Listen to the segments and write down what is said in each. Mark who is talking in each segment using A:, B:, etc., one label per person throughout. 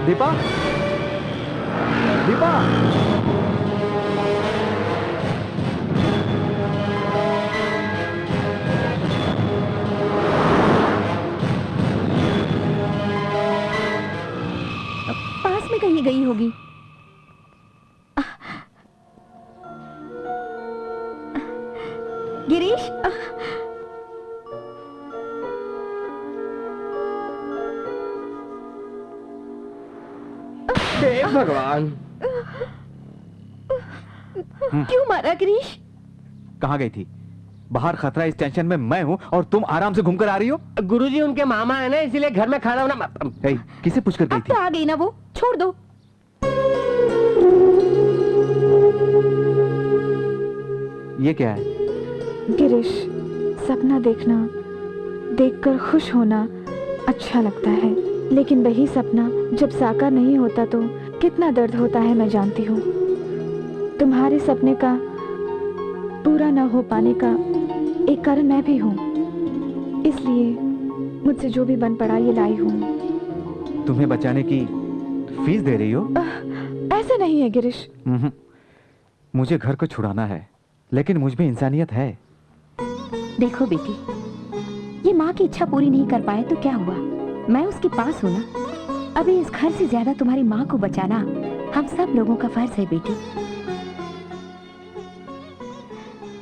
A: दीपा, दीपा।
B: पास में कहीं गई होगी। गिरीश,
C: हे भगवान।
B: क्यों मारा गिरीश?
A: कहाँ गई थी? बाहर खतरा, इस टेंशन में मैं हूँ और तुम आराम से घूमकर आ रही हो।
C: गुरुजी उनके मामा है ना, इसीलिए घर में खाना वाना।
A: किसे पूछकर गई
B: अब
A: थी?
B: तो आ गई ना वो, छोड़ दो।
A: ये क्या है?
D: गिरीश, सपना देखना, देखकर खुश होना अच्छा लगता है, लेकिन वही सपना जब साकार नहीं होता तो कितना दर्द होता है मैं जानती हूँ। तुम्हारे सपने का पूरा न हो पाने का एक कारण मैं भी हूँ, इसलिए मुझसे जो भी बन पड़ा ये लाई हूँ।
A: तुम्हें बचाने की फीस दे रही हो?
D: ऐसा नहीं है गिरीश।
A: मुझे घर को छुड़ाना है, लेकिन मुझ में इंसानियत है।
B: देखो बेटी, ये माँ की इच्छा पूरी नहीं कर पाए तो क्या हुआ, मैं उसके पास हूँ ना। अभी इस घर से ज्यादा तुम्हारी माँ को बचाना हम सब लोगों का फर्ज है बेटी।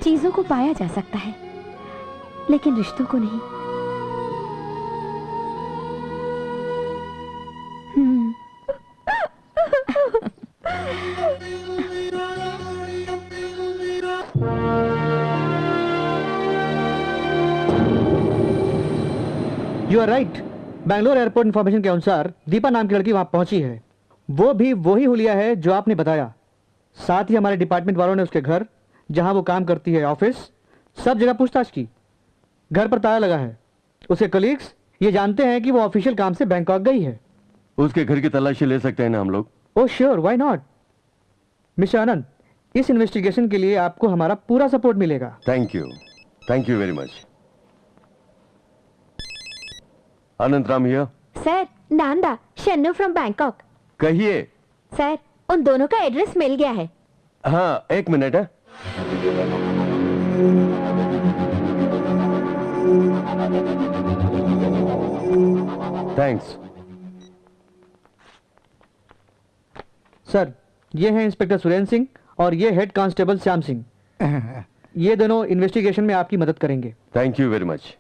B: चीजों को पाया जा सकता है, लेकिन रिश्तों को नहीं।
E: You are right. Bangalore airport information के अनुसार दीपा नाम की लड़की वहां पहुंची है। वो भी वही हुलिया है जो आपने बताया। साथ ही हमारे डिपार्टमेंट वालों ने उसके घर, जहां वो काम करती है, ऑफिस, सब जगह पूछताछ की। घर पर ताला लगा है। उसके कलीग्स ये जानते हैं कि वो ऑफिशियल काम से बैंकॉक गई है।
F: उसके घर की तलाशी ले सकते हैं ना हम लोग?
E: Oh sure, why not. Mister Anand, इस इन्वेस्टिगेशन के लिए आपको हमारा पूरा सपोर्ट मिलेगा।
F: Thank you very much. Anand Ram here.
B: Sir, Nanda, Shannu from Bangkok.
F: कहिए।
B: सर, उन दोनों का एड्रेस मिल गया है।
F: हाँ, एक मिनट है। थैंक्स।
E: सर, ये हैं इंस्पेक्टर सुरेंद्र सिंह और ये हेड कांस्टेबल श्याम सिंह। ये दोनों इन्वेस्टिगेशन में आपकी मदद करेंगे।
F: Thank you very much.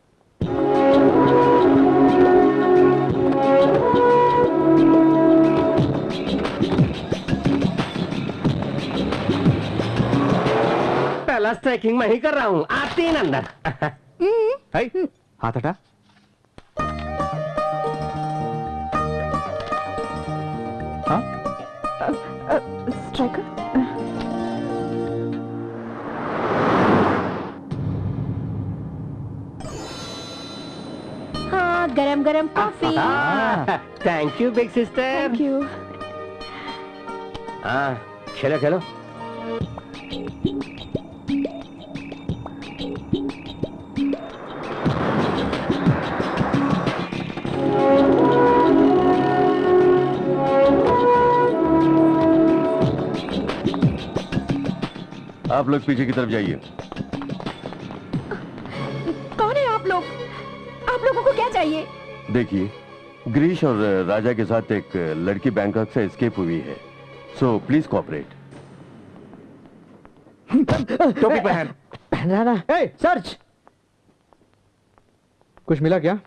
C: पहला स्ट्राइकिंग मैं ही कर रहा हूँ। आप तीन अंदर।
A: हाथ हटा। हाँ?
D: स्ट्राइकर।
B: हाँ, गरम गरम coffee.
C: Thank you big sister.
D: Thank you.
C: हाँ, खेलो खेलो।
F: आप लोग पीछे की तरफ जाइए।
B: कौन है आप लोग? आप लोगों को क्या चाहिए?
F: देखिए, गिरीश और राजा के साथ एक लड़की बैंकॉक से एस्केप हुई है, सो प्लीज कोऑपरेट।
A: टोपी पहन।
E: पहना। हे, सर्च। कुछ मिला क्या?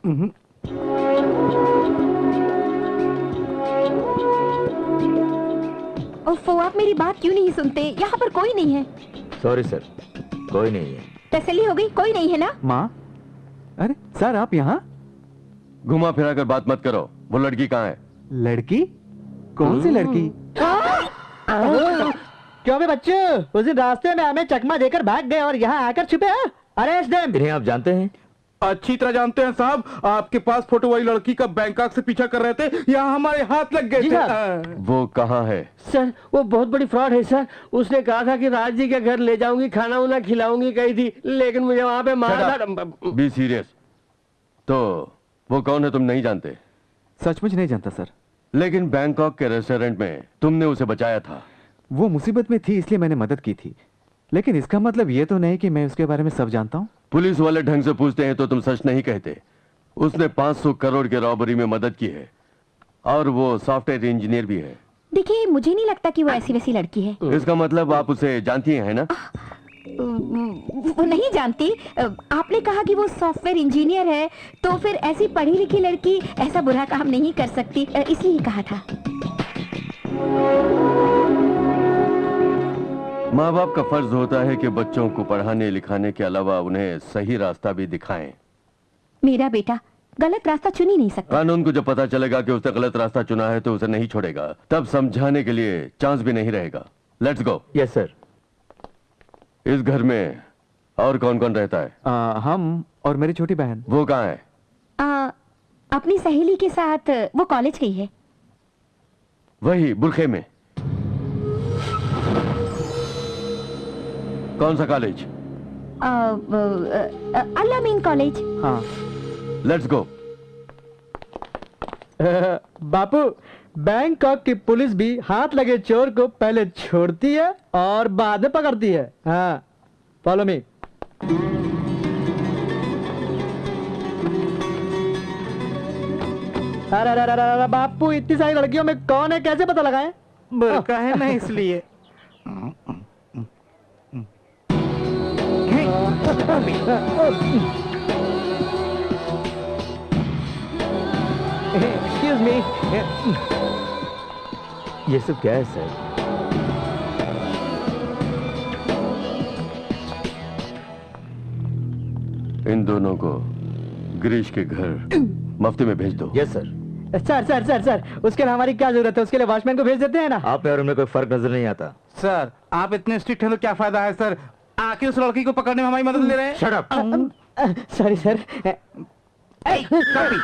B: ओफो, आप मेरी बात क्यों नहीं सुनते? यहाँ पर कोई नहीं है।
A: सॉरी सर, कोई नहीं है।
B: तसल्ली हो गई, कोई नहीं है ना?
A: माँ, अरे सर आप यहाँ?
F: घुमा फिरा कर बात मत करो। वो लड़की कहाँ है?
A: लड़की? कौन सी लड़की?
E: क्यों बे बच्चे, उस दिन रास्ते में हमें चकमा देकर भाग गए और यहाँ आकर छुपे हैं? Arrest them.
A: इन्हें आप जानते हैं?
G: अच्छी तरह जानते हैं साहब। आपके पास फोटो वाली लड़की का बैंकॉक से पीछा कर रहे थे, यहाँ हमारे हाथ लग गए थे।
F: वो कहाँ है?
C: सर, वो बहुत बड़ी फ्रॉड है सर। उसने कहा था कि राज जी के घर ले जाऊंगी, खाना वाना खिलाऊंगी कही थी, लेकिन मुझे वहां पे मार।
F: Be serious. तो वो कौन है तुम नहीं जानते?
A: सचमुच नहीं जानता सर।
F: लेकिन बैंकॉक के रेस्टोरेंट में तुमने उसे बचाया था।
A: वो मुसीबत में थी इसलिए मैंने मदद की थी, लेकिन इसका मतलब ये तो नहीं कि मैं उसके बारे में सब जानता हूँ।
F: पुलिस वाले ढंग से पूछते हैं तो तुम सच नहीं कहते। उसने 500 करोड़ के रॉबरी में मदद की है और वो सॉफ्टवेयर इंजीनियर भी है।
B: देखिए, मुझे नहीं लगता कि वो ऐसी वैसी लड़की है।
F: इसका मतलब आप उसे जानती हैं, है ना?
B: वो नहीं जानती। आपने कहा कि वो सॉफ्टवेयर इंजीनियर है, तो फिर ऐसी पढ़ी लिखी लड़की ऐसा बुरा काम नहीं कर सकती, इसलिए कहा था।
F: माँ बाप का फर्ज होता है कि बच्चों को पढ़ाने लिखाने के अलावा उन्हें सही रास्ता भी दिखाएं।
B: मेरा बेटा गलत रास्ता चुन ही नहीं सकता।
F: कानून को जब पता चलेगा कि उसने गलत रास्ता चुना है तो उसे नहीं छोड़ेगा, तब समझाने के लिए चांस भी नहीं रहेगा। Let's go.
A: Yes sir.
F: इस घर में और कौन कौन रहता है?
A: हम और मेरी छोटी बहन।
F: वो कहाँ है?
B: अपनी सहेली के साथ वो कॉलेज गई है।
F: वही बुरखे में। कौन सा कॉलेज?
B: अल-अमीन कॉलेज।
A: हाँ।
F: Let's go.
E: बापू, बैंकॉक की पुलिस भी हाथ लगे चोर को पहले छोड़ती है और बाद में पकड़ती है। हाँ, फॉलो मी। अरे अरे अरे अरे बापू, इतनी सारी लड़कियों में कौन है, कैसे पता लगाएं?
G: बुरका है ना इसलिए।
E: Excuse me.
A: ये सब क्या है सर?
F: इन दोनों को गिरीश के घर मफ्ते में भेज दो।
A: Yes sir.
E: Sir sir sir sir, उसके लिए हमारी क्या जरूरत है? उसके लिए वॉचमैन को भेज देते हैं ना।
A: आप में और उनमें कोई फर्क नजर नहीं आता।
G: सर आप इतने स्ट्रिक्ट हैं तो क्या फायदा है सर? आखिर उस लड़की को पकड़ने में हमारी मदद ले रहे हैं।
A: Shut up.
E: Sorry sir.
G: Hey, copy.